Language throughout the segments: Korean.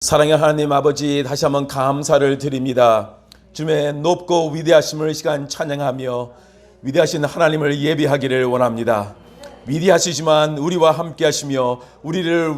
사랑의 하나님 아버지, 다시 한번 감사를 드립니다. 주의 높고 위대하심을 이 시간 찬양하며 위대하신 하나님을 예비하기를 원합니다. 위대하시지만 우리와 함께 하시며 우리를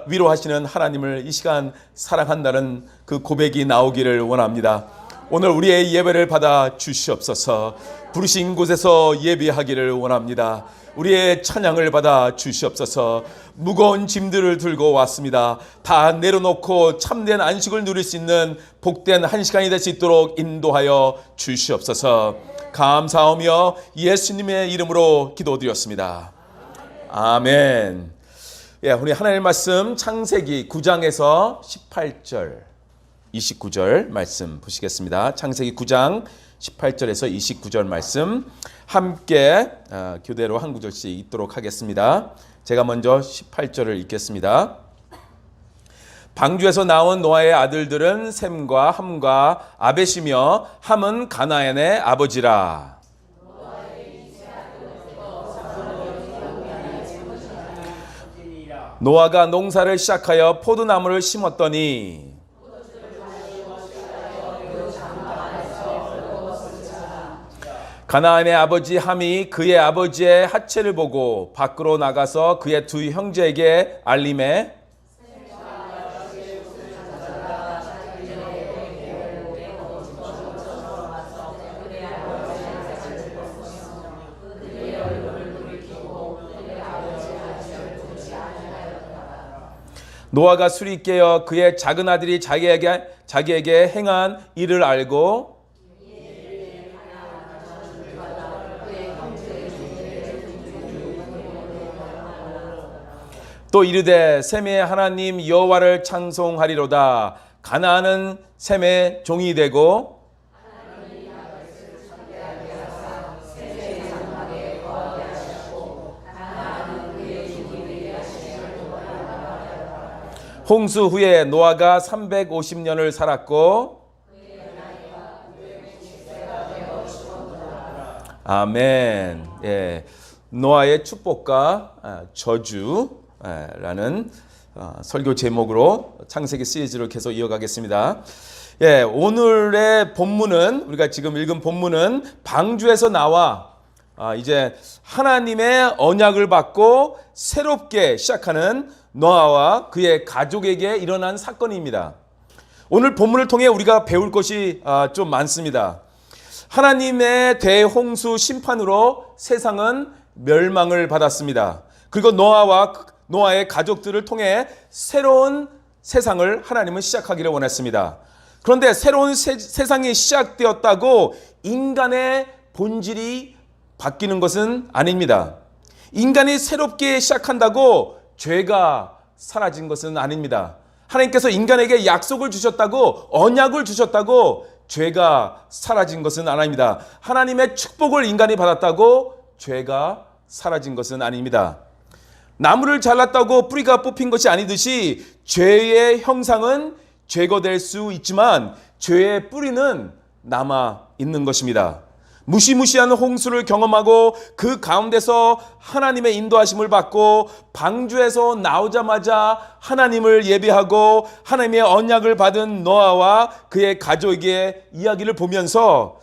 위로하시는 하나님을 이 시간 사랑한다는 그 고백이 나오기를 원합니다. 오늘 우리의 예배를 받아 주시옵소서. 부르신 곳에서 예배하기를 원합니다. 우리의 찬양을 받아 주시옵소서. 무거운 짐들을 들고 왔습니다. 다 내려놓고 참된 안식을 누릴 수 있는 복된 한 시간이 될 수 있도록 인도하여 주시옵소서. 감사하며 예수님의 이름으로 기도드렸습니다. 아멘. 예, 우리 하나님의 말씀 창세기 9장에서 18절 29절 말씀 보시겠습니다. 창세기 9장 18절에서 29절 말씀 함께 교대로 한 구절씩 읽도록 하겠습니다. 제가 먼저 18절을 읽겠습니다. 방주에서 나온 노아의 아들들은 셈과 함과 아벳이며 함은 가나안의 아버지라. 노아가 농사를 시작하여 포도나무를 심었더니 가나안의 아버지 함이 그의 아버지의 하체를 보고 밖으로 나가서 그의 두 형제에게 알림해 노아가 술이 깨어 그의 작은 아들이 자기에게 행한 일을 알고 또 이르되 셈의 하나님 여호와를 찬송하리로다. 가나안은 셈의 종이 되고 홍수 후에 노아가 350년을 살았고 아멘. 예, 노아의 축복과 저주라는 설교 제목으로 창세기 시리즈를 계속 이어가겠습니다. 예, 오늘의 본문은 우리가 지금 읽은 본문은 방주에서 나와 이제 하나님의 언약을 받고 새롭게 시작하는 노아와 그의 가족에게 일어난 사건입니다. 오늘 본문을 통해 우리가 배울 것이 좀 많습니다. 하나님의 대홍수 심판으로 세상은 멸망을 받았습니다. 그리고 노아의 가족들을 통해 새로운 세상을 하나님은 시작하기를 원했습니다. 그런데 새로운 세상이 시작되었다고 인간의 본질이 바뀌는 것은 아닙니다. 인간이 새롭게 시작한다고 죄가 사라진 것은 아닙니다. 하나님께서 인간에게 약속을 주셨다고 언약을 주셨다고 죄가 사라진 것은 아닙니다. 하나님의 축복을 인간이 받았다고 죄가 사라진 것은 아닙니다. 나무를 잘랐다고 뿌리가 뽑힌 것이 아니듯이 죄의 형상은 제거될 수 있지만 죄의 뿌리는 남아 있는 것입니다. 무시무시한 홍수를 경험하고 그 가운데서 하나님의 인도하심을 받고 방주에서 나오자마자 하나님을 예배하고 하나님의 언약을 받은 노아와 그의 가족의 이야기를 보면서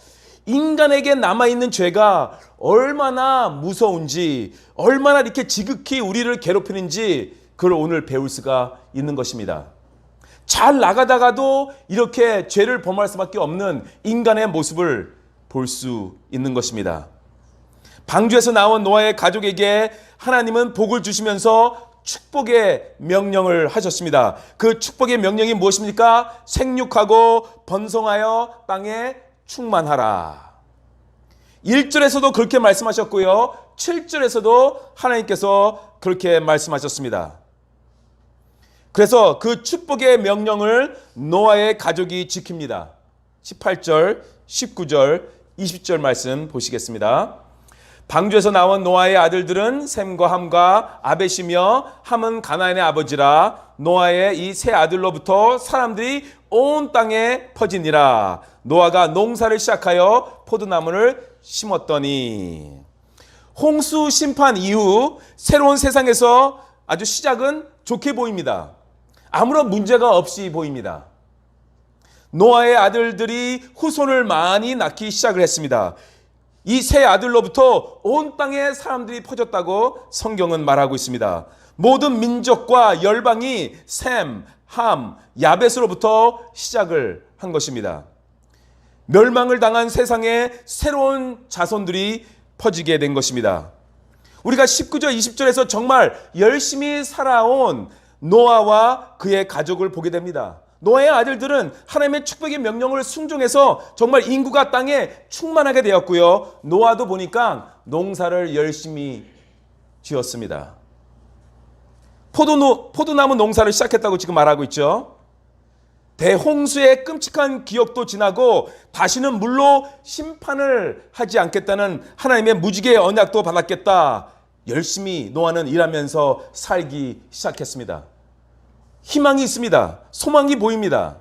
인간에게 남아있는 죄가 얼마나 무서운지, 얼마나 이렇게 지극히 우리를 괴롭히는지 그걸 오늘 배울 수가 있는 것입니다. 잘 나가다가도 이렇게 죄를 범할 수밖에 없는 인간의 모습을 볼 수 있는 것입니다. 방주에서 나온 노아의 가족에게 하나님은 복을 주시면서 축복의 명령을 하셨습니다. 그 축복의 명령이 무엇입니까? 생육하고 번성하여 땅에 충만하라. 1절에서도 그렇게 말씀하셨고요. 7절에서도 하나님께서 그렇게 말씀하셨습니다. 그래서 그 축복의 명령을 노아의 가족이 지킵니다. 18절, 19절, 20절 말씀 보시겠습니다. 방주에서 나온 노아의 아들들은 셈과 함과 아벳이며 함은 가나안의 아버지라. 노아의 이 세 아들로부터 사람들이 온 땅에 퍼지니라. 노아가 농사를 시작하여 포도나무를 심었더니. 홍수 심판 이후 새로운 세상에서 아주 시작은 좋게 보입니다. 아무런 문제가 없이 보입니다. 노아의 아들들이 후손을 많이 낳기 시작을 했습니다. 이 세 아들로부터 온 땅에 사람들이 퍼졌다고 성경은 말하고 있습니다. 모든 민족과 열방이 셈, 함, 야벳으로부터 시작을 한 것입니다. 멸망을 당한 세상에 새로운 자손들이 퍼지게 된 것입니다. 우리가 19절, 20절에서 정말 열심히 살아온 노아와 그의 가족을 보게 됩니다. 노아의 아들들은 하나님의 축복의 명령을 순종해서 정말 인구가 땅에 충만하게 되었고요. 노아도 보니까 농사를 열심히 지었습니다. 포도나무 농사를 시작했다고 지금 말하고 있죠. 대홍수의 끔찍한 기억도 지나고 다시는 물로 심판을 하지 않겠다는 하나님의 무지개의 언약도 받았겠다. 열심히 노아는 일하면서 살기 시작했습니다. 희망이 있습니다. 소망이 보입니다.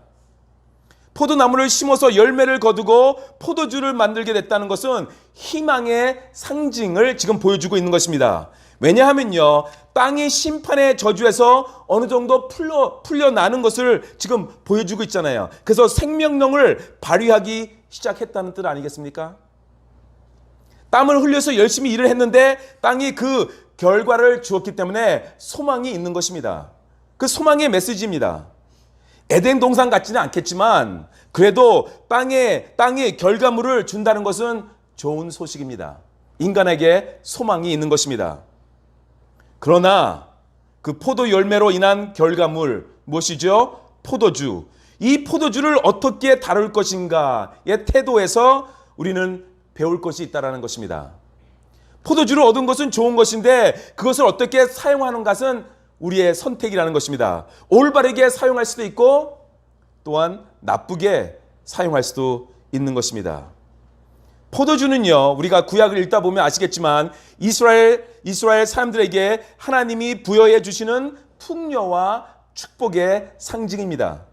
포도나무를 심어서 열매를 거두고 포도주를 만들게 됐다는 것은 희망의 상징을 지금 보여주고 있는 것입니다. 왜냐하면요, 땅이 심판의 저주에서 어느 정도 풀려나는 것을 지금 보여주고 있잖아요. 그래서 생명력을 발휘하기 시작했다는 뜻 아니겠습니까? 땀을 흘려서 열심히 일을 했는데 땅이 그 결과를 주었기 때문에 소망이 있는 것입니다. 그 소망의 메시지입니다. 에덴 동산 같지는 않겠지만 그래도 땅에 결과물을 준다는 것은 좋은 소식입니다. 인간에게 소망이 있는 것입니다. 그러나 그 포도 열매로 인한 결과물 무엇이죠? 포도주. 이 포도주를 어떻게 다룰 것인가의 태도에서 우리는 배울 것이 있다는 것입니다. 포도주를 얻은 것은 좋은 것인데 그것을 어떻게 사용하는 것은 우리의 선택이라는 것입니다. 올바르게 사용할 수도 있고 또한 나쁘게 사용할 수도 있는 것입니다. 포도주는요, 우리가 구약을 읽다 보면 아시겠지만 이스라엘 사람들에게 하나님이 부여해 주시는 풍요와 축복의 상징입니다.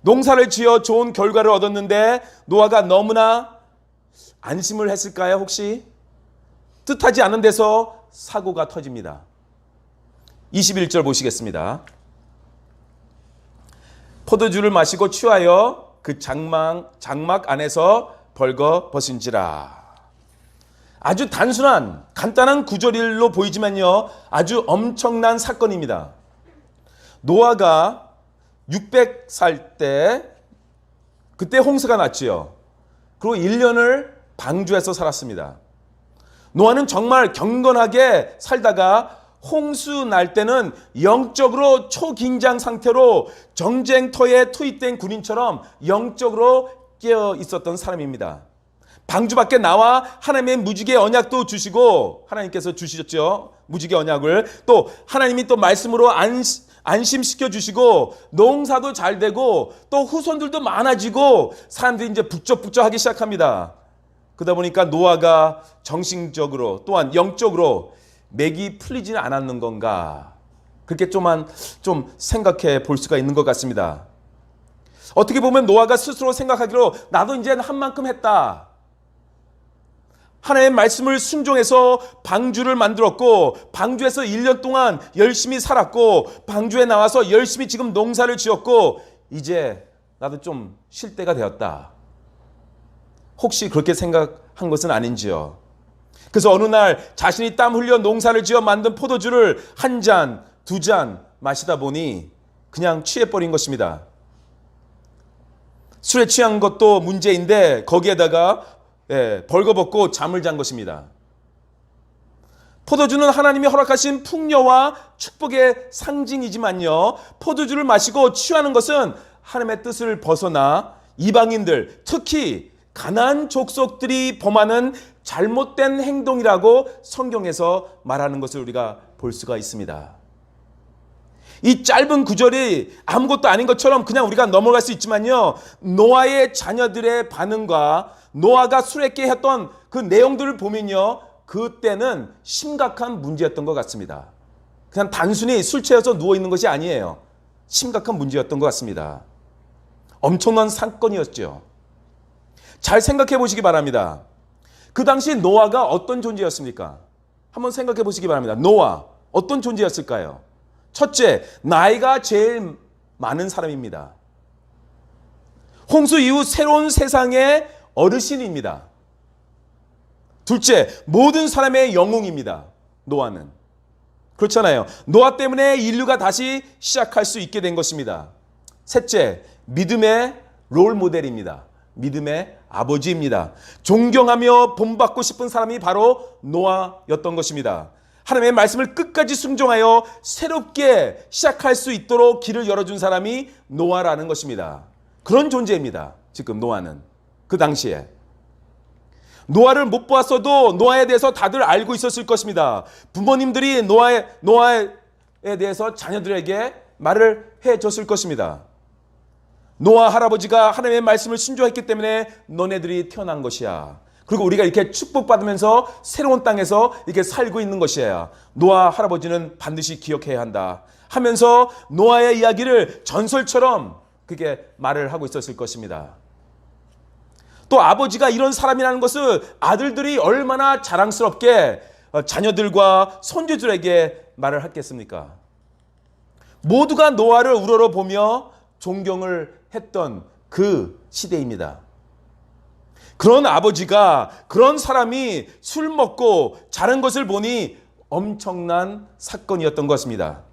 농사를 지어 좋은 결과를 얻었는데 노아가 너무나 안심을 했을까요? 혹시 뜻하지 않은 데서 사고가 터집니다. 21절 보시겠습니다. 포도주를 마시고 취하여 그 장막 안에서 벌거벗은지라. 아주 단순한 간단한 구절로 보이지만요, 아주 엄청난 사건입니다. 노아가 600살 때 그때 홍수가 났지요. 그리고 1년을 방주에서 살았습니다. 노아는 정말 경건하게 살다가 홍수 날 때는 영적으로 초긴장 상태로 전쟁터에 투입된 군인처럼 영적으로 깨어 있었던 사람입니다. 방주 밖에 나와 하나님의 무지개 언약도 주시고, 하나님께서 주시셨죠. 무지개 언약을 또 하나님이 또 말씀으로 안심시켜 주시고 농사도 잘 되고 또 후손들도 많아지고 사람들이 이제 북적북적 하기 시작합니다. 그러다 보니까 노아가 정신적으로 또한 영적으로 맥이 풀리지는 않았는 건가, 그렇게 좀 생각해 볼 수가 있는 것 같습니다. 어떻게 보면 노아가 스스로 생각하기로 나도 이제 한 만큼 했다. 하나님의 말씀을 순종해서 방주를 만들었고 방주에서 1년 동안 열심히 살았고 방주에 나와서 열심히 지금 농사를 지었고 이제 나도 좀 쉴 때가 되었다. 혹시 그렇게 생각한 것은 아닌지요? 그래서 어느 날 자신이 땀 흘려 농사를 지어 만든 포도주를 한 잔, 두 잔 마시다 보니 그냥 취해버린 것입니다. 술에 취한 것도 문제인데 거기에다가 벌거벗고 잠을 잔 것입니다. 포도주는 하나님이 허락하신 풍요와 축복의 상징이지만요, 포도주를 마시고 취하는 것은 하나님의 뜻을 벗어나 이방인들, 특히 가나안 족속들이 범하는 잘못된 행동이라고 성경에서 말하는 것을 우리가 볼 수가 있습니다. 이 짧은 구절이 아무것도 아닌 것처럼 그냥 우리가 넘어갈 수 있지만요, 노아의 자녀들의 반응과 노아가 술에 깨했던 그 내용들을 보면요, 그때는 심각한 문제였던 것 같습니다. 그냥 단순히 술 취해서 누워있는 것이 아니에요. 심각한 문제였던 것 같습니다. 엄청난 사건이었죠. 잘 생각해 보시기 바랍니다. 그 당시 노아가 어떤 존재였습니까? 한번 생각해 보시기 바랍니다. 노아 어떤 존재였을까요? 첫째, 나이가 제일 많은 사람입니다. 홍수 이후 새로운 세상의 어르신입니다. 둘째, 모든 사람의 영웅입니다. 노아는. 그렇잖아요. 노아 때문에 인류가 다시 시작할 수 있게 된 것입니다. 셋째, 믿음의 롤 모델입니다. 믿음의 아버지입니다. 존경하며 본받고 싶은 사람이 바로 노아였던 것입니다. 하나님의 말씀을 끝까지 순종하여 새롭게 시작할 수 있도록 길을 열어준 사람이 노아라는 것입니다. 그런 존재입니다. 지금 노아는. 그 당시에. 노아를 못 보았어도 노아에 대해서 다들 알고 있었을 것입니다. 부모님들이 노아에 대해서 자녀들에게 말을 해줬을 것입니다. 노아 할아버지가 하나님의 말씀을 순종했기 때문에 너네들이 태어난 것이야. 그리고 우리가 이렇게 축복받으면서 새로운 땅에서 이렇게 살고 있는 것이야. 노아 할아버지는 반드시 기억해야 한다 하면서 노아의 이야기를 전설처럼 그게 말을 하고 있었을 것입니다. 또 아버지가 이런 사람이라는 것을 아들들이 얼마나 자랑스럽게 자녀들과 손주들에게 말을 했겠습니까? 모두가 노아를 우러러보며 존경을 했던 그 시대입니다. 그런 아버지가, 그런 사람이 술 먹고 자는 것을 보니 엄청난 사건이었던 것입니다.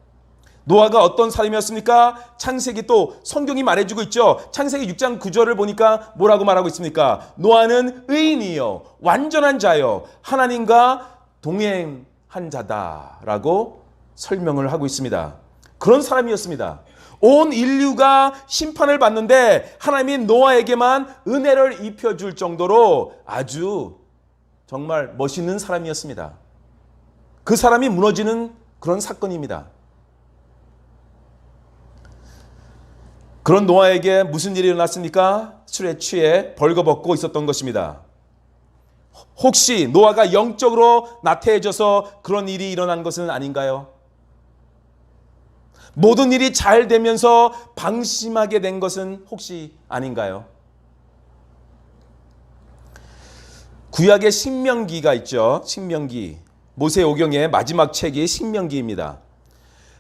노아가 어떤 사람이었습니까? 창세기 또 성경이 말해주고 있죠. 창세기 6장 9절을 보니까 뭐라고 말하고 있습니까? 노아는 의인이요 완전한 자요 하나님과 동행한 자다라고 설명을 하고 있습니다. 그런 사람이었습니다. 온 인류가 심판을 받는데 하나님이 노아에게만 은혜를 입혀줄 정도로 아주 정말 멋있는 사람이었습니다. 그 사람이 무너지는 그런 사건입니다. 그런 노아에게 무슨 일이 일어났습니까? 술에 취해 벌거벗고 있었던 것입니다. 혹시 노아가 영적으로 나태해져서 그런 일이 일어난 것은 아닌가요? 모든 일이 잘 되면서 방심하게 된 것은 혹시 아닌가요? 구약의 신명기가 있죠. 신명기. 모세오경의 마지막 책이 신명기입니다.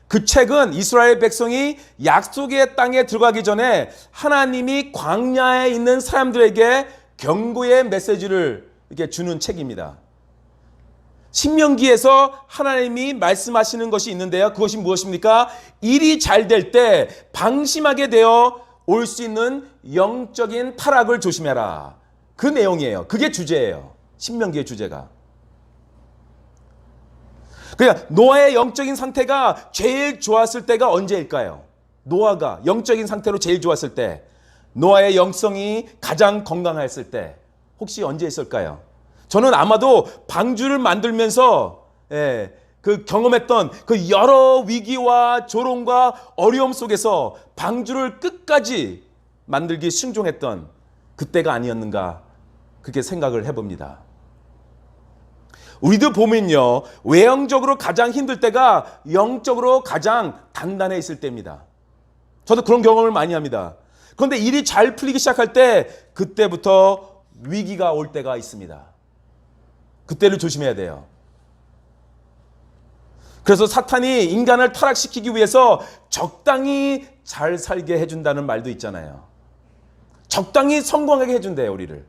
그 책은 이스라엘 백성이 약속의 땅에 들어가기 전에 하나님이 광야에 있는 사람들에게 경고의 메시지를 이렇게 주는 책입니다. 신명기에서 하나님이 말씀하시는 것이 있는데요. 그것이 무엇입니까? 일이 잘 될 때 방심하게 되어 올 수 있는 영적인 타락을 조심해라. 그 내용이에요. 그게 주제예요. 신명기의 주제가. 그러니까 노아의 영적인 상태가 제일 좋았을 때가 언제일까요? 노아가 영적인 상태로 제일 좋았을 때, 노아의 영성이 가장 건강했을 때 혹시 언제 있을까요? 저는 아마도 방주를 만들면서 그 경험했던 그 여러 위기와 조롱과 어려움 속에서 방주를 끝까지 만들기 순종했던 그때가 아니었는가 그렇게 생각을 해봅니다. 우리도 보면요, 외형적으로 가장 힘들 때가 영적으로 가장 단단해 있을 때입니다. 저도 그런 경험을 많이 합니다. 그런데 일이 잘 풀리기 시작할 때 그때부터 위기가 올 때가 있습니다. 그때를 조심해야 돼요. 그래서 사탄이 인간을 타락시키기 위해서 적당히 잘 살게 해준다는 말도 있잖아요. 적당히 성공하게 해준대요, 우리를.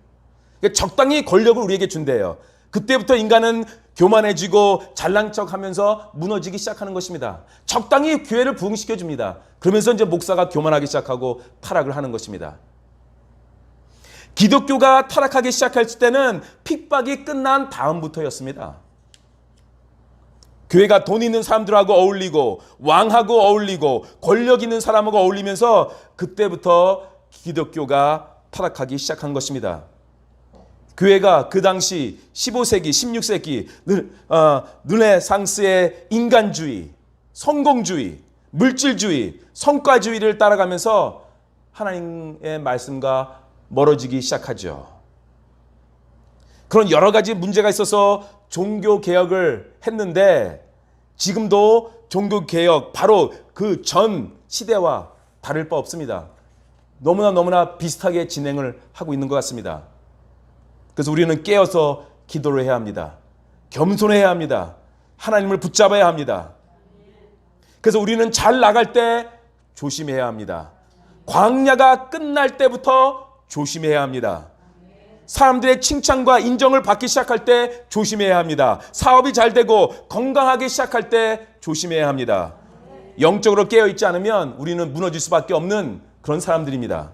적당히 권력을 우리에게 준대요. 그때부터 인간은 교만해지고 잘난 척하면서 무너지기 시작하는 것입니다. 적당히 교회를 부흥시켜 줍니다. 그러면서 이제 목사가 교만하기 시작하고 타락을 하는 것입니다. 기독교가 타락하기 시작했을 때는 핍박이 끝난 다음부터였습니다. 교회가 돈 있는 사람들하고 어울리고 왕하고 어울리고 권력 있는 사람하고 어울리면서 그때부터 기독교가 타락하기 시작한 것입니다. 교회가 그 당시 15세기, 16세기 르네상스의 인간주의, 성공주의, 물질주의, 성과주의를 따라가면서 하나님의 말씀과 멀어지기 시작하죠. 그런 여러 가지 문제가 있어서 종교개혁을 했는데 지금도 종교개혁 바로 그 전 시대와 다를 바 없습니다. 너무나 비슷하게 진행을 하고 있는 것 같습니다. 그래서 우리는 깨어서 기도를 해야 합니다. 겸손해야 합니다. 하나님을 붙잡아야 합니다. 그래서 우리는 잘 나갈 때 조심해야 합니다. 광야가 끝날 때부터 조심해야 합니다. 사람들의 칭찬과 인정을 받기 시작할 때 조심해야 합니다. 사업이 잘 되고 건강하게 시작할 때 조심해야 합니다. 영적으로 깨어있지 않으면 우리는 무너질 수밖에 없는 그런 사람들입니다.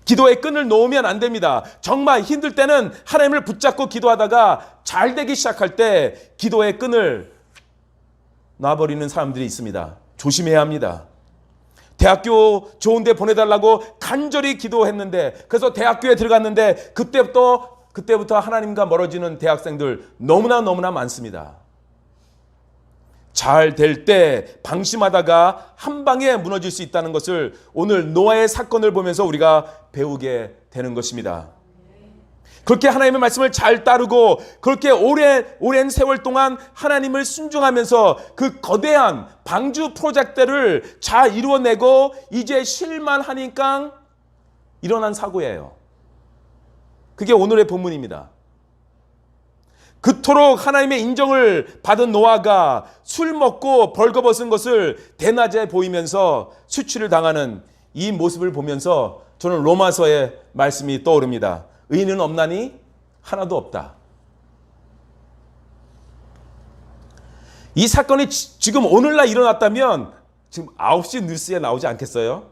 기도의 끈을 놓으면 안 됩니다. 정말 힘들 때는 하나님을 붙잡고 기도하다가 잘 되기 시작할 때 기도의 끈을 놔버리는 사람들이 있습니다. 조심해야 합니다. 대학교 좋은 데 보내달라고 간절히 기도했는데, 그래서 대학교에 들어갔는데 그때부터 하나님과 멀어지는 대학생들 너무나 많습니다. 잘 될 때 방심하다가 한 방에 무너질 수 있다는 것을 오늘 노아의 사건을 보면서 우리가 배우게 되는 것입니다. 그렇게 하나님의 말씀을 잘 따르고 그렇게 오랜 세월 동안 하나님을 순종하면서 그 거대한 방주 프로젝트를 잘 이루어내고 이제 쉴만 하니까 일어난 사고예요. 그게 오늘의 본문입니다. 그토록 하나님의 인정을 받은 노아가 술 먹고 벌거벗은 것을 대낮에 보이면서 수치를 당하는 이 모습을 보면서 저는 로마서의 말씀이 떠오릅니다. 의인은 없나니 하나도 없다. 이 사건이 지금 오늘날 일어났다면 지금 9시 뉴스에 나오지 않겠어요?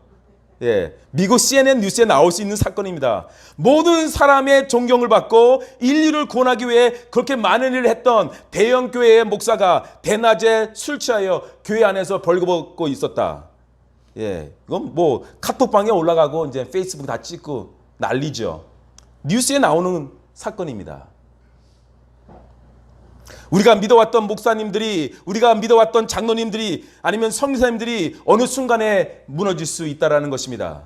예, 미국 CNN 뉴스에 나올 수 있는 사건입니다. 모든 사람의 존경을 받고 인류를 구원하기 위해 그렇게 많은 일을 했던 대형 교회의 목사가 대낮에 술 취하여 교회 안에서 벌거벗고 있었다. 예, 이건 뭐 카톡방에 올라가고 이제 페이스북 다 찍고 난리죠. 뉴스에 나오는 사건입니다. 우리가 믿어왔던 목사님들이, 우리가 믿어왔던 장로님들이, 아니면 성교사님들이 어느 순간에 무너질 수 있다는 것입니다.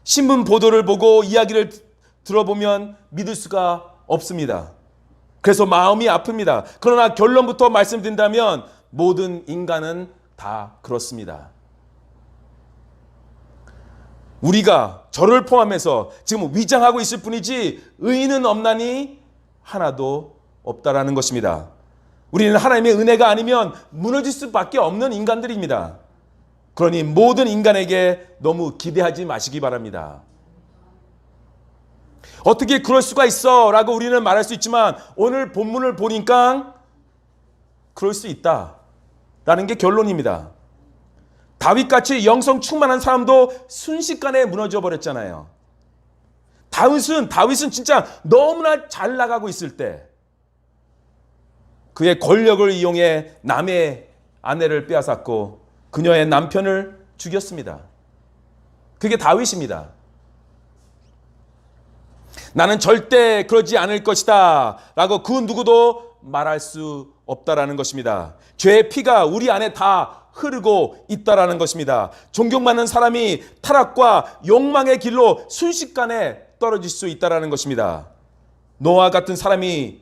신문 보도를 보고 이야기를 들어보면 믿을 수가 없습니다. 그래서 마음이 아픕니다. 그러나 결론부터 말씀드린다면 모든 인간은 다 그렇습니다. 우리가 저를 포함해서 지금 위장하고 있을 뿐이지 의인은 없나니 하나도 없다라는 것입니다. 우리는 하나님의 은혜가 아니면 무너질 수밖에 없는 인간들입니다. 그러니 모든 인간에게 너무 기대하지 마시기 바랍니다. 어떻게 그럴 수가 있어? 라고 우리는 말할 수 있지만 오늘 본문을 보니까 그럴 수 있다 라는 게 결론입니다. 다윗같이 영성 충만한 사람도 순식간에 무너져 버렸잖아요. 다윗은 진짜 너무나 잘 나가고 있을 때 그의 권력을 이용해 남의 아내를 빼앗았고 그녀의 남편을 죽였습니다. 그게 다윗입니다. 나는 절대 그러지 않을 것이다 라고 그 누구도 말할 수 없다라는 것입니다. 죄의 피가 우리 안에 다 흐르고 있다라는 것입니다. 존경받는 사람이 타락과 욕망의 길로 순식간에 떨어질 수 있다라는 것입니다. 노아 같은 사람이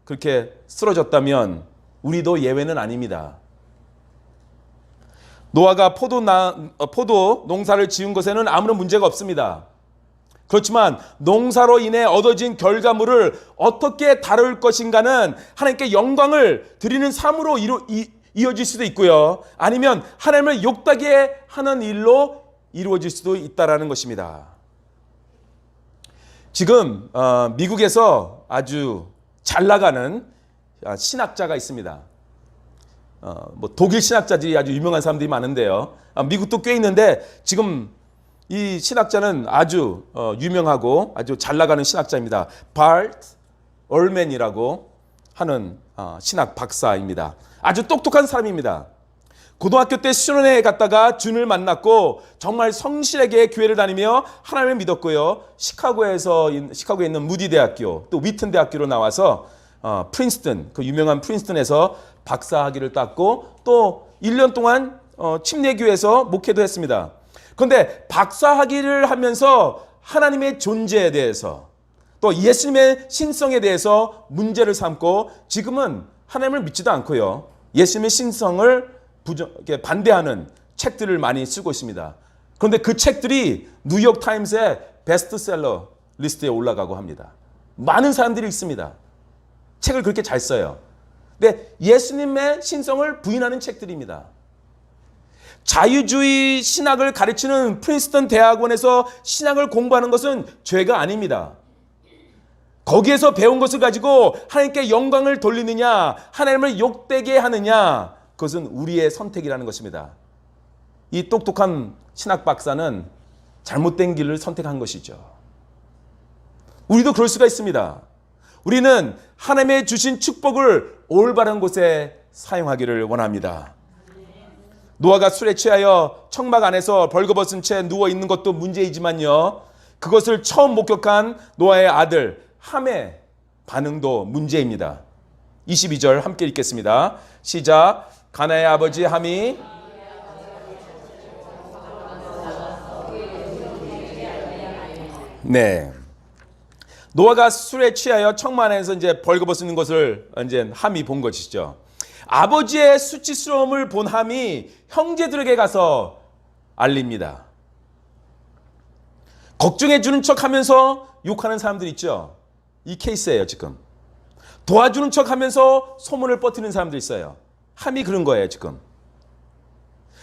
그렇게 쓰러졌다면 우리도 예외는 아닙니다. 노아가 포도 농사를 지은 것에는 아무런 문제가 없습니다. 그렇지만 농사로 인해 얻어진 결과물을 어떻게 다룰 것인가는 하나님께 영광을 드리는 삶으로 이어질 수도 있고요. 아니면 하나님을 욕되게 하는 일로 이루어질 수도 있다는 것입니다. 지금 미국에서 아주 잘 나가는 신학자가 있습니다. 뭐 독일 신학자들이 아주 유명한 사람들이 많은데요. 미국도 꽤 있는데 지금 이 신학자는 아주 유명하고 아주 잘 나가는 신학자입니다. 발트 얼맨이라고 하는 신학 박사입니다. 아주 똑똑한 사람입니다. 고등학교 때 수련회에 갔다가 준을 만났고 정말 성실하게 교회를 다니며 하나님을 믿었고요. 시카고에 있는 무디 대학교 또 위튼 대학교로 나와서 프린스턴, 그 유명한 프린스턴에서 박사 학위를 땄고 또 1년 동안 침례교회에서 목회도 했습니다. 그런데 박사 학위를 하면서 하나님의 존재에 대해서 또 예수님의 신성에 대해서 문제를 삼고 지금은 하나님을 믿지도 않고요. 예수님의 신성을 반대하는 책들을 많이 쓰고 있습니다. 그런데 그 책들이 뉴욕타임스의 베스트셀러 리스트에 올라가고 합니다. 많은 사람들이 읽습니다. 책을 그렇게 잘 써요. 근데 예수님의 신성을 부인하는 책들입니다. 자유주의 신학을 가르치는 프린스턴 대학원에서 신학을 공부하는 것은 죄가 아닙니다. 거기에서 배운 것을 가지고 하나님께 영광을 돌리느냐, 하나님을 욕되게 하느냐, 그것은 우리의 선택이라는 것입니다. 이 똑똑한 신학 박사는 잘못된 길을 선택한 것이죠. 우리도 그럴 수가 있습니다. 우리는 하나님의 주신 축복을 올바른 곳에 사용하기를 원합니다. 노아가 술에 취하여 청막 안에서 벌거벗은 채 누워있는 것도 문제이지만요, 그것을 처음 목격한 노아의 아들 함의 반응도 문제입니다. 22절 함께 읽겠습니다. 시작. 가나의 아버지 함이 노아가 술에 취하여 청막 안에서 이제 벌거벗는 것을 이제 함이 본 것이죠. 아버지의 수치스러움을 본 함이 형제들에게 가서 알립니다. 걱정해 주는 척 하면서 욕하는 사람들 있죠. 이 케이스예요. 지금 도와주는 척 하면서 소문을 뻗치는 사람들 있어요. 함이 그런 거예요. 지금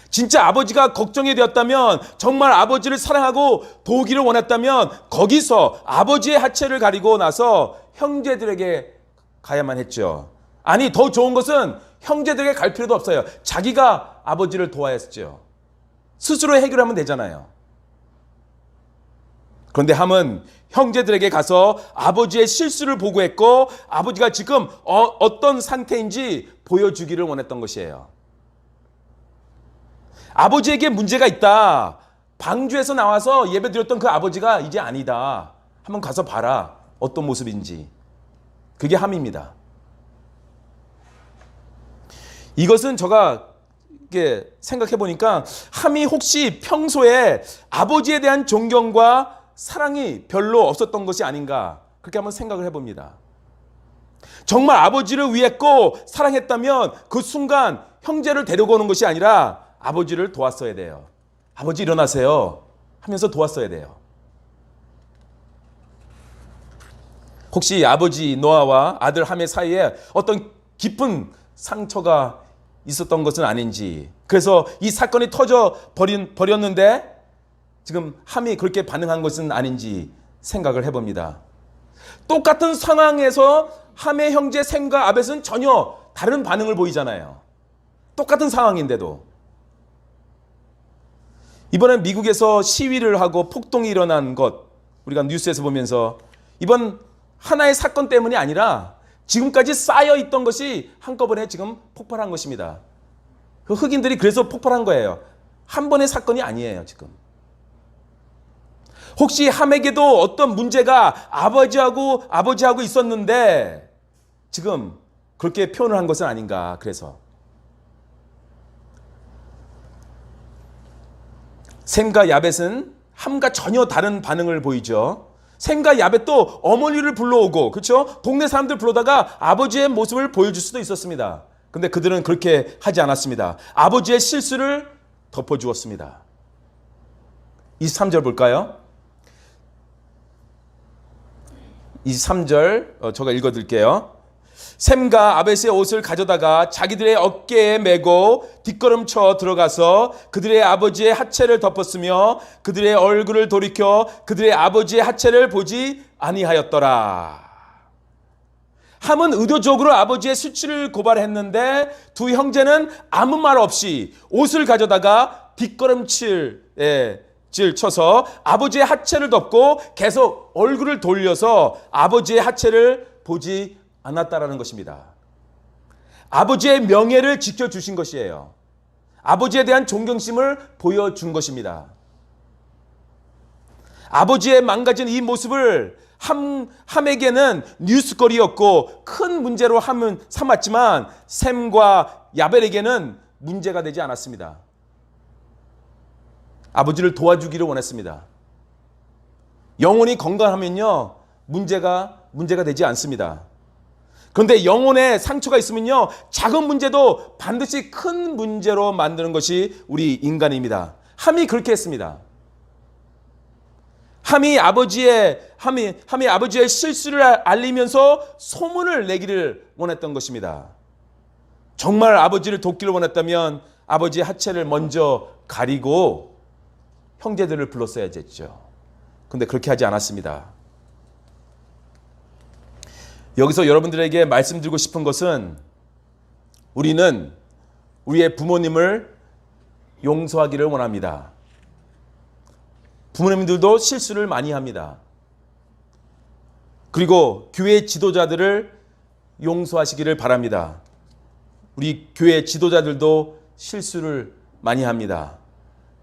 진짜 아버지가 걱정이 되었다면, 정말 아버지를 사랑하고 도우기를 원했다면 거기서 아버지의 하체를 가리고 나서 형제들에게 가야만 했죠. 아니, 더 좋은 것은 형제들에게 갈 필요도 없어요. 자기가 아버지를 도와야 했죠. 스스로 해결하면 되잖아요. 그런데 함은 형제들에게 가서 아버지의 실수를 보고했고, 아버지가 지금 어떤 상태인지 보여주기를 원했던 것이에요. 아버지에게 문제가 있다. 방주에서 나와서 예배드렸던 그 아버지가 이제 아니다. 한번 가서 봐라. 어떤 모습인지. 그게 함입니다. 이것은 제가 이렇게 생각해 보니까 함이 혹시 평소에 아버지에 대한 존경과 사랑이 별로 없었던 것이 아닌가, 그렇게 한번 생각을 해봅니다. 정말 아버지를 위했고 사랑했다면 그 순간 형제를 데리고 오는 것이 아니라 아버지를 도왔어야 돼요. 아버지 일어나세요 하면서 도왔어야 돼요. 혹시 아버지 노아와 아들 함의 사이에 어떤 깊은 상처가 있었던 것은 아닌지, 그래서 이 사건이 터져 버렸는데 지금 함이 그렇게 반응한 것은 아닌지 생각을 해봅니다. 똑같은 상황에서 함의 형제 셈과 아벳은 전혀 다른 반응을 보이잖아요. 똑같은 상황인데도. 이번에 미국에서 시위를 하고 폭동이 일어난 것, 우리가 뉴스에서 보면서 이번 하나의 사건 때문이 아니라 지금까지 쌓여있던 것이 한꺼번에 지금 폭발한 것입니다. 그 흑인들이 그래서 폭발한 거예요. 한 번의 사건이 아니에요. 지금 혹시 함에게도 어떤 문제가 아버지하고 있었는데 지금 그렇게 표현을 한 것은 아닌가. 그래서 셈과 야벳은 함과 전혀 다른 반응을 보이죠. 셈과 야벳도 어머니를 불러오고, 그렇죠? 동네 사람들 불러다가 아버지의 모습을 보여줄 수도 있었습니다. 근데 그들은 그렇게 하지 않았습니다. 아버지의 실수를 덮어주었습니다. 23절 볼까요? 23절 제가 읽어드릴게요. 셈과 아벳의 옷을 가져다가 자기들의 어깨에 메고 뒷걸음쳐 들어가서 그들의 아버지의 하체를 덮었으며 그들의 얼굴을 돌이켜 그들의 아버지의 하체를 보지 아니하였더라. 함은 의도적으로 아버지의 수치를 고발했는데 두 형제는 아무 말 없이 옷을 가져다가 뒷걸음질 쳐서 아버지의 하체를 덮고 계속 얼굴을 돌려서 아버지의 하체를 보지 않았다라는 것입니다. 아버지의 명예를 지켜주신 것이에요. 아버지에 대한 존경심을 보여준 것입니다. 아버지의 망가진 이 모습을 함에게는 뉴스거리였고 큰 문제로 함은 삼았지만 셈과 야벨에게는 문제가 되지 않았습니다. 아버지를 도와주기를 원했습니다. 영혼이 건강하면요, 문제가 되지 않습니다. 그런데 영혼에 상처가 있으면요, 작은 문제도 반드시 큰 문제로 만드는 것이 우리 인간입니다. 함이 그렇게 했습니다. 함이 아버지의 실수를 알리면서 소문을 내기를 원했던 것입니다. 정말 아버지를 돕기를 원했다면 아버지의 하체를 먼저 가리고 형제들을 불렀어야 됐죠. 근데 그렇게 하지 않았습니다. 여기서 여러분들에게 말씀드리고 싶은 것은 우리는 우리의 부모님을 용서하기를 원합니다. 부모님들도 실수를 많이 합니다. 그리고 교회 지도자들을 용서하시기를 바랍니다. 우리 교회 지도자들도 실수를 많이 합니다.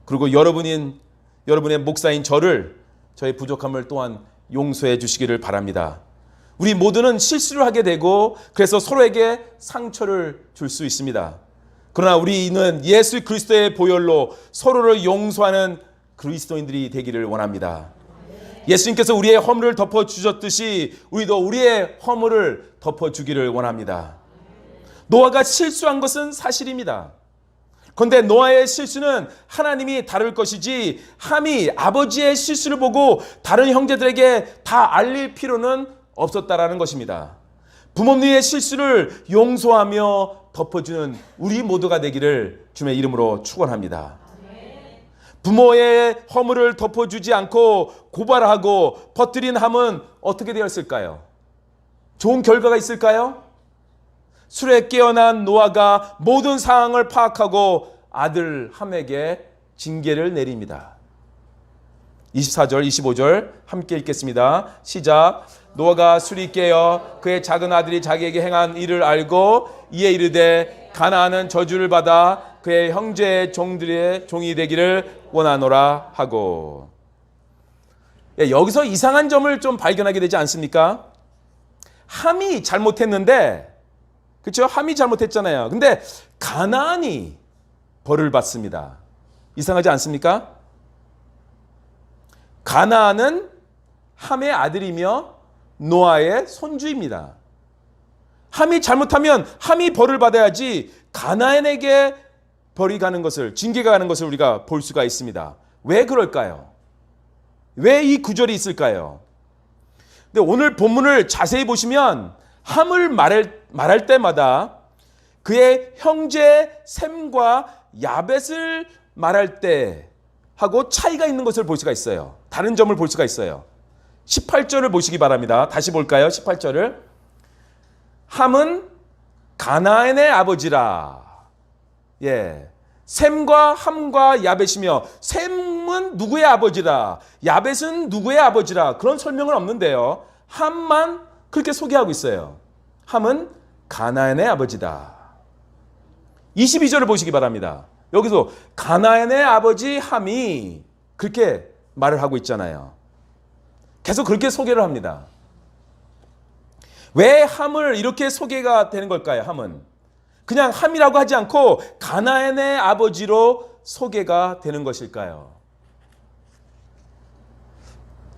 그리고 여러분의 목사인 저를 저의 부족함을 또한 용서해 주시기를 바랍니다. 우리 모두는 실수를 하게 되고 그래서 서로에게 상처를 줄 수 있습니다. 그러나 우리는 예수 그리스도의 보혈로 서로를 용서하는 그리스도인들이 되기를 원합니다. 예수님께서 우리의 허물을 덮어주셨듯이 우리도 우리의 허물을 덮어주기를 원합니다. 노아가 실수한 것은 사실입니다. 그런데 노아의 실수는 하나님이 다룰 것이지 함이 아버지의 실수를 보고 다른 형제들에게 다 알릴 필요는 없었다라는 것입니다. 부모님의 실수를 용서하며 덮어주는 우리 모두가 되기를 주님의 이름으로 축원합니다. 부모의 허물을 덮어주지 않고 고발하고 퍼뜨린 함은 어떻게 되었을까요? 좋은 결과가 있을까요? 술에 깨어난 노아가 모든 상황을 파악하고 아들 함에게 징계를 내립니다. 24절, 25절 함께 읽겠습니다. 시작. 노아가 술이 깨어 그의 작은 아들이 자기에게 행한 일을 알고 이에 이르되 가나안은 저주를 받아 그의 형제의 종들의 종이 되기를 원하노라 하고. 여기서 이상한 점을 좀 발견하게 되지 않습니까? 함이 잘못했는데, 그렇죠? 함이 잘못했잖아요. 근데 가나안이 벌을 받습니다. 이상하지 않습니까? 가나안은 함의 아들이며 노아의 손주입니다. 함이 잘못하면 함이 벌을 받아야지 가나안에게 벌이 가는 것을, 징계가 가는 것을 우리가 볼 수가 있습니다. 왜 그럴까요? 왜 이 구절이 있을까요? 근데 오늘 본문을 자세히 보시면 함을 말할 때마다 그의 형제 셈과 야벳을 말할 때 하고 차이가 있는 것을 볼 수가 있어요. 다른 점을 볼 수가 있어요. 18절을 보시기 바랍니다. 다시 볼까요? 18절을. 함은 가나안의 아버지라. 셈과 함과 야벳이며 셈은 누구의 아버지라, 야벳은 누구의 아버지라, 그런 설명은 없는데요. 함만 그렇게 소개하고 있어요. 함은 가나안의 아버지다. 22절을 보시기 바랍니다. 여기서 가나안의 아버지 함이 그렇게 말을 하고 있잖아요. 계속 그렇게 소개를 합니다. 왜 함을 이렇게 소개가 되는 걸까요? 함은 그냥 함이라고 하지 않고 가나안의 아버지로 소개가 되는 것일까요?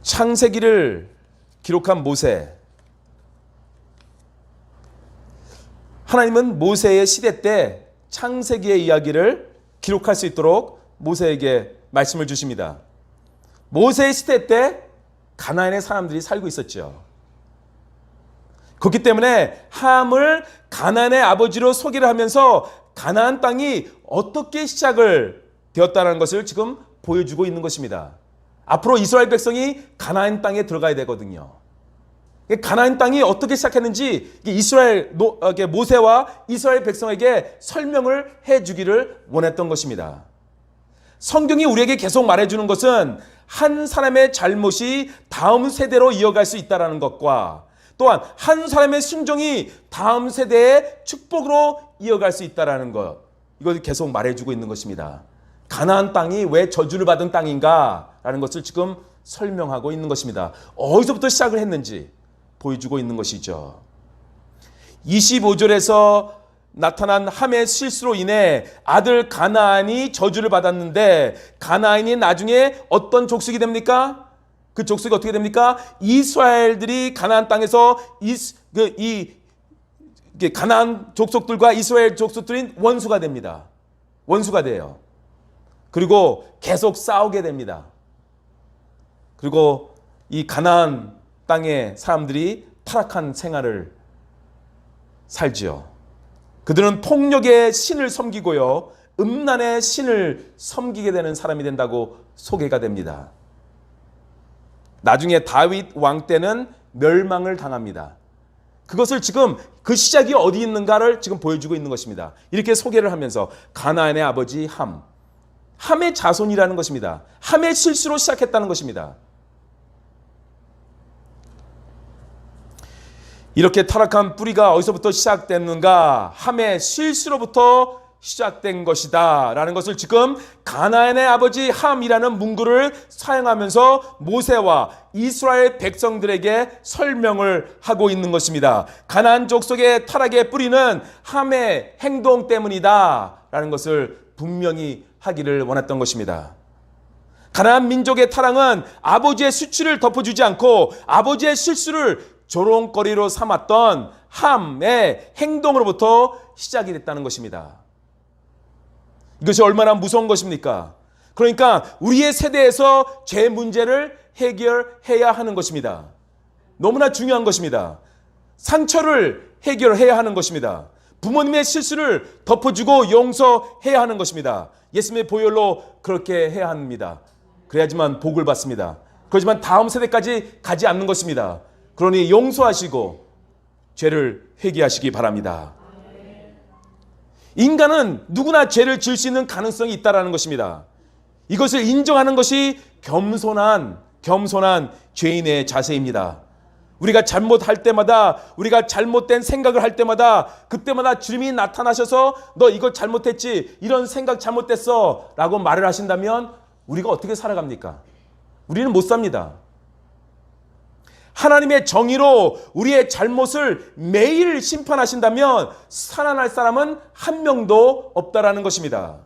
창세기를 기록한 모세, 하나님은 모세의 시대 때 창세기의 이야기를 기록할 수 있도록 모세에게 말씀을 주십니다. 모세의 시대 때 가나안의 사람들이 살고 있었죠. 그렇기 때문에 함을 가나안의 아버지로 소개를 하면서 가나안 땅이 어떻게 시작을 되었다는 것을 지금 보여주고 있는 것입니다. 앞으로 이스라엘 백성이 가나안 땅에 들어가야 되거든요. 가나안 땅이 어떻게 시작했는지 모세와 이스라엘 백성에게 설명을 해주기를 원했던 것입니다. 성경이 우리에게 계속 말해주는 것은 한 사람의 잘못이 다음 세대로 이어갈 수 있다는 것과 또한 한 사람의 순종이 다음 세대의 축복으로 이어갈 수 있다는 것, 이걸 계속 말해주고 있는 것입니다. 가나안 땅이 왜 저주를 받은 땅인가라는 것을 지금 설명하고 있는 것입니다. 어디서부터 시작을 했는지 보여주고 있는 것이죠. 25절에서 나타난 함의 실수로 인해 아들 가나안이 저주를 받았는데 가나안이 나중에 어떤 족속이 됩니까? 그 족속이 어떻게 됩니까? 이스라엘들이 가나안 땅에서 가나안 족속들과 이스라엘 족속들인 원수가 됩니다. 원수가 돼요. 그리고 계속 싸우게 됩니다. 그리고 이 가나안 땅의 사람들이 타락한 생활을 살지요. 그들은 폭력의 신을 섬기고요, 음란의 신을 섬기게 되는 사람이 된다고 소개가 됩니다. 나중에 다윗 왕 때는 멸망을 당합니다. 그것을 지금 그 시작이 어디 있는가를 지금 보여주고 있는 것입니다. 이렇게 소개를 하면서 가나안의 아버지 함의 자손이라는 것입니다. 함의 실수로 시작했다는 것입니다. 이렇게 타락한 뿌리가 어디서부터 시작됐는가? 함의 실수로부터 시작된 것이다 라는 것을 지금 가나안의 아버지 함이라는 문구를 사용하면서 모세와 이스라엘 백성들에게 설명을 하고 있는 것입니다. 가나안 족속의 타락의 뿌리는 함의 행동 때문이다 라는 것을 분명히 하기를 원했던 것입니다. 가나안 민족의 타락은 아버지의 수치를 덮어주지 않고 아버지의 실수를 조롱거리로 삼았던 함의 행동으로부터 시작이 됐다는 것입니다. 이것이 얼마나 무서운 것입니까? 그러니까 우리의 세대에서 죄 문제를 해결해야 하는 것입니다. 너무나 중요한 것입니다. 상처를 해결해야 하는 것입니다. 부모님의 실수를 덮어주고 용서해야 하는 것입니다. 예수님의 보혈로 그렇게 해야 합니다. 그래야지만 복을 받습니다. 그렇지만 다음 세대까지 가지 않는 것입니다. 그러니 용서하시고 죄를 회개하시기 바랍니다. 인간은 누구나 죄를 지을 수 있는 가능성이 있다는 것입니다. 이것을 인정하는 것이 겸손한 죄인의 자세입니다. 우리가 잘못할 때마다, 우리가 잘못된 생각을 할 때마다, 그때마다 주님이 나타나셔서 너 이거 잘못했지, 이런 생각 잘못됐어 라고 말을 하신다면 우리가 어떻게 살아갑니까? 우리는 못 삽니다. 하나님의 정의로 우리의 잘못을 매일 심판하신다면 살아날 사람은 한 명도 없다라는 것입니다.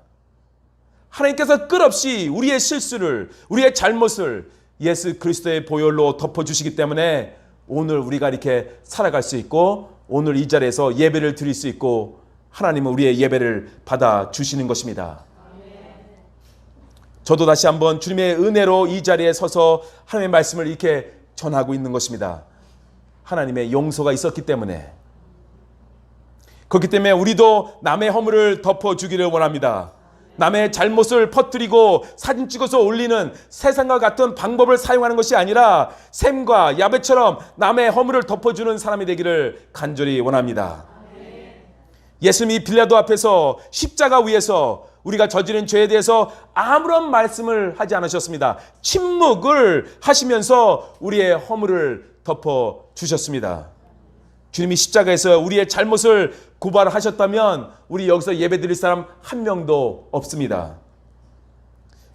하나님께서 끝없이 우리의 실수를, 우리의 잘못을 예수 그리스도의 보혈로 덮어주시기 때문에 오늘 우리가 이렇게 살아갈 수 있고 오늘 이 자리에서 예배를 드릴 수 있고 하나님은 우리의 예배를 받아주시는 것입니다. 저도 다시 한번 주님의 은혜로 이 자리에 서서 하나님의 말씀을 이렇게 전하고 있는 것입니다. 하나님의 용서가 있었기 때문에. 그렇기 때문에 우리도 남의 허물을 덮어주기를 원합니다. 남의 잘못을 퍼뜨리고 사진 찍어서 올리는 세상과 같은 방법을 사용하는 것이 아니라 셈과 야벳처럼 남의 허물을 덮어주는 사람이 되기를 간절히 원합니다. 예수님이 빌라도 앞에서 십자가 위에서 우리가 저지른 죄에 대해서 아무런 말씀을 하지 않으셨습니다. 침묵을 하시면서 우리의 허물을 덮어주셨습니다. 주님이 십자가에서 우리의 잘못을 고발하셨다면 우리 여기서 예배드릴 사람 한 명도 없습니다.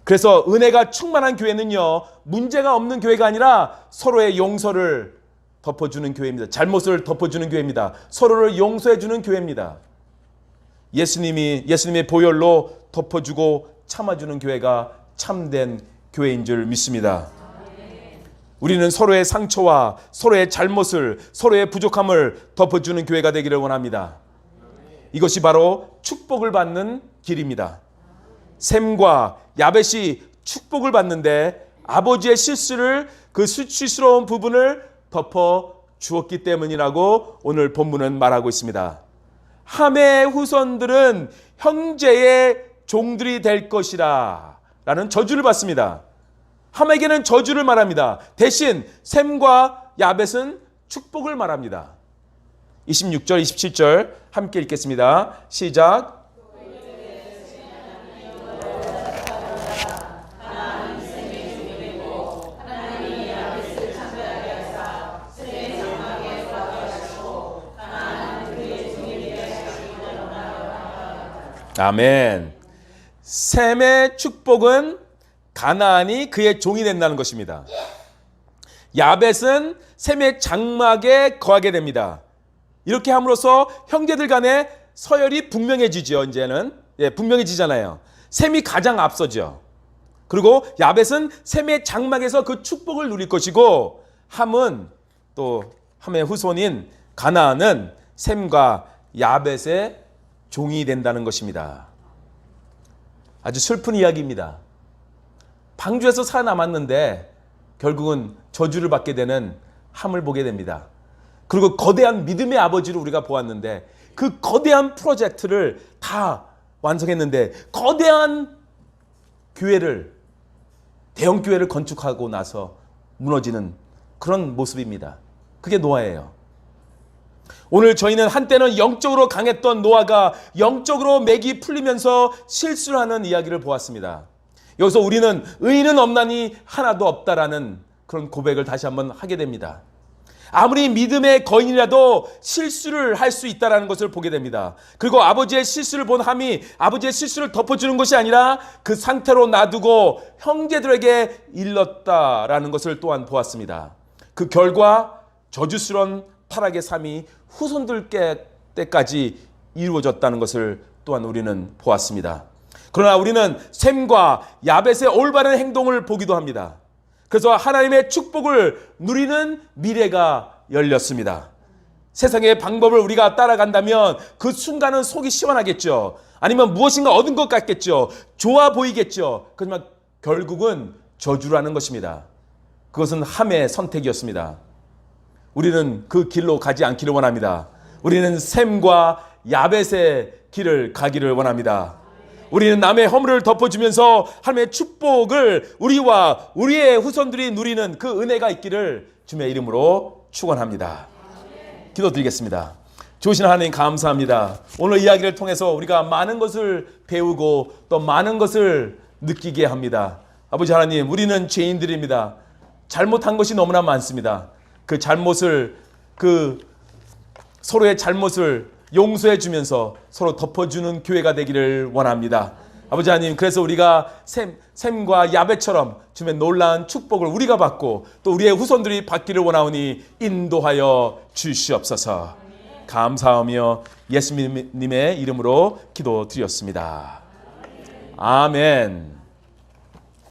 그래서 은혜가 충만한 교회는요, 문제가 없는 교회가 아니라 서로의 용서를 덮어주는 교회입니다. 잘못을 덮어주는 교회입니다. 서로를 용서해주는 교회입니다. 예수님의 보혈로 덮어주고 참아주는 교회가 참된 교회인 줄 믿습니다. 우리는 서로의 상처와 서로의 잘못을, 서로의 부족함을 덮어주는 교회가 되기를 원합니다. 이것이 바로 축복을 받는 길입니다. 셈과 야벳이 축복을 받는데 아버지의 실수를, 그 수치스러운 부분을 덮어 주었기 때문이라고 오늘 본문은 말하고 있습니다. 함의 후손들은 형제의 종들이 될 것이라 라는 저주를 받습니다. 함에게는 저주를 말합니다. 대신 셈과 야벳은 축복을 말합니다. 26절, 27절 함께 읽겠습니다. 시작. 아멘. 셈의 축복은 가나안이 그의 종이 된다는 것입니다. 야벳은 셈의 장막에 거하게 됩니다. 이렇게 함으로써 형제들 간의 서열이 분명해지죠. 이제는 분명해지잖아요. 셈이 가장 앞서죠. 그리고 야벳은 셈의 장막에서 그 축복을 누릴 것이고 함은 또 함의 후손인 가나안은 셈과 야벳의 종이 된다는 것입니다. 아주 슬픈 이야기입니다. 방주에서 살아남았는데 결국은 저주를 받게 되는 함을 보게 됩니다. 그리고 거대한 믿음의 아버지를 우리가 보았는데 그 거대한 프로젝트를 다 완성했는데 거대한 교회를, 대형 교회를 건축하고 나서 무너지는 그런 모습입니다. 그게 노아예요. 오늘 저희는 한때는 영적으로 강했던 노아가 영적으로 맥이 풀리면서 실수를 하는 이야기를 보았습니다. 여기서 우리는 의인은 없나니 하나도 없다라는 그런 고백을 다시 한번 하게 됩니다. 아무리 믿음의 거인이라도 실수를 할 수 있다는 것을 보게 됩니다. 그리고 아버지의 실수를 본 함이 아버지의 실수를 덮어주는 것이 아니라 그 상태로 놔두고 형제들에게 일렀다라는 것을 또한 보았습니다. 그 결과 저주스러운 타락의 삶이 후손들 때까지 이루어졌다는 것을 또한 우리는 보았습니다. 그러나 우리는 셈과 야벳의 올바른 행동을 보기도 합니다. 그래서 하나님의 축복을 누리는 미래가 열렸습니다. 세상의 방법을 우리가 따라간다면 그 순간은 속이 시원하겠죠. 아니면 무엇인가 얻은 것 같겠죠. 좋아 보이겠죠. 하지만 결국은 저주라는 것입니다. 그것은 함의 선택이었습니다. 우리는 그 길로 가지 않기를 원합니다. 우리는 셈과 야벳의 길을 가기를 원합니다. 우리는 남의 허물을 덮어주면서 하나님의 축복을 우리와 우리의 후손들이 누리는 그 은혜가 있기를 주님의 이름으로 축원합니다. 기도드리겠습니다. 좋으신 하나님 감사합니다. 오늘 이야기를 통해서 우리가 많은 것을 배우고 또 많은 것을 느끼게 합니다. 아버지 하나님, 우리는 죄인들입니다. 잘못한 것이 너무나 많습니다. 그 잘못을, 서로의 잘못을 용서해 주면서 서로 덮어주는 교회가 되기를 원합니다. 아버지 하나님, 그래서 우리가 셈과 야벳처럼 주님의 놀라운 축복을 우리가 받고 또 우리의 후손들이 받기를 원하오니 인도하여 주시옵소서. 감사하며 예수님의 이름으로 기도드렸습니다. 아멘.